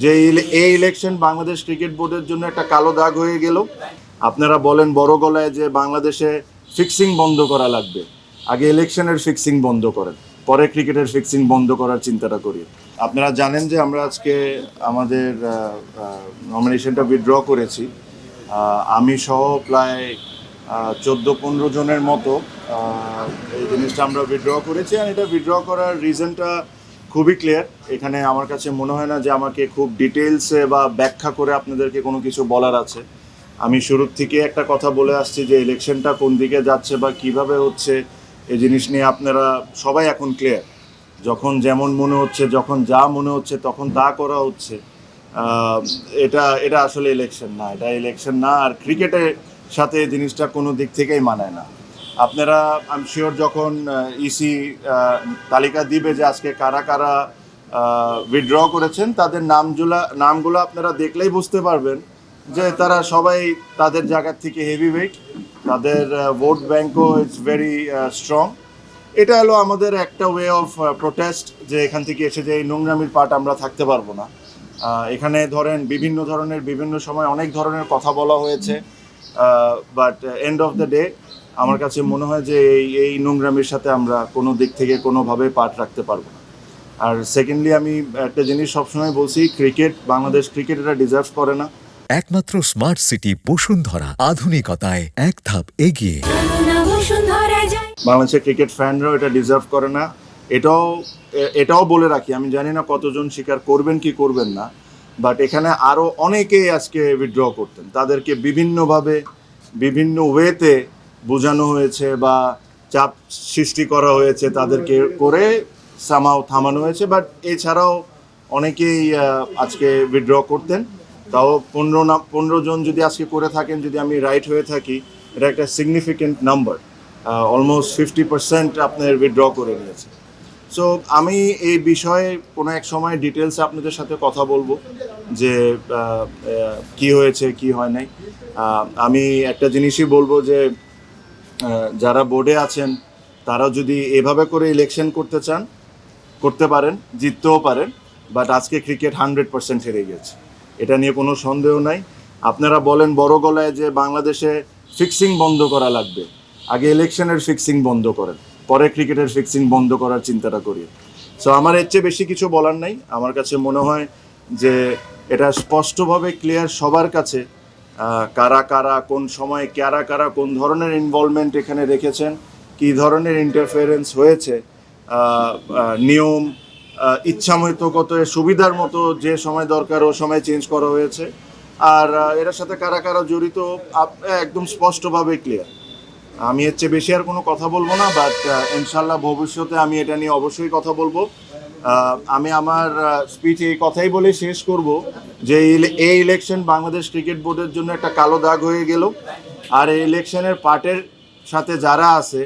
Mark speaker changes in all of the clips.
Speaker 1: যে এই election Bangladesh cricket বোর্ডের জন্য একটা কালো দাগ হয়ে গেল। আপনারা বলেন বড় গলায় যে বাংলাদেশে ফিক্সিং বন্ধ করা লাগবে, আগে ইলেকশনের ফিক্সিং বন্ধ করেন, পরে ক্রিকেটের ফিক্সিং বন্ধ করার চিন্তাটা করি। আপনারা জানেন যে আমরা আজকে আমাদের নমিনেশনটা উইথড্র করেছি। আমি সহ প্রায় 14-15 জনের মতো এই জিনিসটা আমরা উইথড্র করেছি। আর এটা উইথড্র করার রিজনটা খুবই ক্লিয়ার। এখানে আমার কাছে মনে হয় না যে আমাকে খুব ডিটেলসে বা ব্যাখ্যা করে আপনাদেরকে কোনো কিছু বলার আছে। আমি শুরুর থেকে একটা কথা বলে আসছি যে ইলেকশনটা কোন দিকে যাচ্ছে বা কিভাবে হচ্ছে এই জিনিস নিয়ে আপনারা সবাই এখন ক্লিয়ার। যখন যেমন মনে হচ্ছে, যখন যা মনে হচ্ছে তখন তা করা হচ্ছে। এটা আসলে ইলেকশন না, এটা ইলেকশন না। আর ক্রিকেটের সাথে এই জিনিসটা কোনো দিক থেকেই মানায় না। আপনারা আমি শিওর যখন ইসি তালিকা দিবে যে আজকে কারা কারা উইথড্র করেছেন, তাদের নামগুলো আপনারা দেখলেই বুঝতে পারবেন যে তারা সবাই তাদের জায়গার থেকে হেভি ওয়েট, তাদের ভোট ব্যাঙ্কও ইটস ভেরি স্ট্রং। এটা হলো আমাদের একটা ওয়ে অফ প্রোটেস্ট, যে এখান থেকে এসে যে এই নোংরামির পার্ট আমরা থাকতে পারবো না। এখানে ধরেন বিভিন্ন ধরনের বিভিন্ন সময় অনেক ধরনের কথা বলা হয়েছে, but end of the day আমার কাছে মনে হয় যে এই নোংরামির সাথে আমরা কোনো দিক থেকে কোনোভাবে পার্ট রাখতে পারবো না। আর সেকেন্ডলি আমি একটা জিনিস সবসময় বলছি, বাংলাদেশ ক্রিকেট এটা ডিজার্ভ করে না।
Speaker 2: একমাত্র স্মার্ট সিটি বসুন্ধরা, আধুনিকতায় এক ধাপ এগিয়ে।
Speaker 1: বাংলাদেশের ক্রিকেট ফ্যানরাও এটা ডিজার্ভ করে না। এটাও বলে রাখি, আমি জানি না কতজন স্বীকার করবেন কি করবেন না, বাট এখানে আরও অনেকেই আজকে উইথড্র করতেন। তাদেরকে বিভিন্নভাবে বিভিন্ন ওয়েতে বোঝানো হয়েছে বা চাপ সৃষ্টি করা হয়েছে, তাদেরকে করে সামাও থামানো হয়েছে। বাট এছাড়াও অনেকেই আজকে উইথড্র করতেন। তাও 15 জন যদি আজকে করে থাকেন, যদি আমি রাইট হয়ে থাকি, এটা একটা সিগনিফিকেন্ট নাম্বার। অলমোস্ট 50% আপনার উইথড্র করে নিয়েছে। সো আমি এই বিষয়ে কোনো এক সময় ডিটেলসে আপনাদের সাথে কথা বলবো যে কি হয়েছে কি হয় নাই। আমি একটা জিনিসই বলবো যে যারা বোর্ডে আছেন তারা যদি এভাবে করে ইলেকশন করতে চান করতে পারেন, জিততেও পারেন। বাট আজকে ক্রিকেট 100% হেরে গেছে, এটা নিয়ে কোনো সন্দেহ নাই। আপনারা বলেন বড় গলায় যে বাংলাদেশে ফিক্সিং বন্ধ করা লাগবে, আগে ইলেকশনের ফিক্সিং বন্ধ করেন, পরে ক্রিকেটের ফিক্সিং বন্ধ করার চিন্তাটা করি। সো আমার এর চেয়ে বেশি কিছু বলার নাই। আমার কাছে মনে হয় যে এটা স্পষ্টভাবে ক্লিয়ার সবার কাছে, কারা কারা কোন সময় কারা কারা কোন ধরনের ইনভলভমেন্ট এখানে রেখেছেন, কী ধরনের ইন্টারফারেন্স হয়েছে। নিয়ম ইচ্ছামতগত সুবিধার মতো যে সময় দরকার ও সময় চেঞ্জ করা হয়েছে। আর এটার সাথে কারা কারা জড়িত একদম স্পষ্টভাবে ক্লিয়ার। আমি এর চেয়ে বেশি আর কোনো কথা বলবো না, বাট ইনশাল্লাহ ভবিষ্যতে আমি এটা নিয়ে অবশ্যই কথা বলবো। আমি আমার স্পিচ এই কথাই বলে শেষ করব যে এই ইলেকশন বাংলাদেশ ক্রিকেট বোর্ডের জন্য একটা কালো দাগ হয়ে গেল। আর এই ইলেকশনের পার্টের সাথে যারা আছে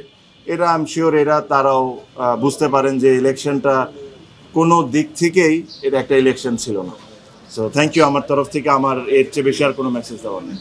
Speaker 1: এরা আই এম শিওর তারাও বুঝতে পারেন যে ইলেকশনটা কোনো দিক থেকেই এটা একটা ইলেকশন ছিল না। সো থ্যাংক ইউ আমার তরফ থেকে। আমার এর চেয়ে বেশি আর কোনো মেসেজ দেওয়ার নেই।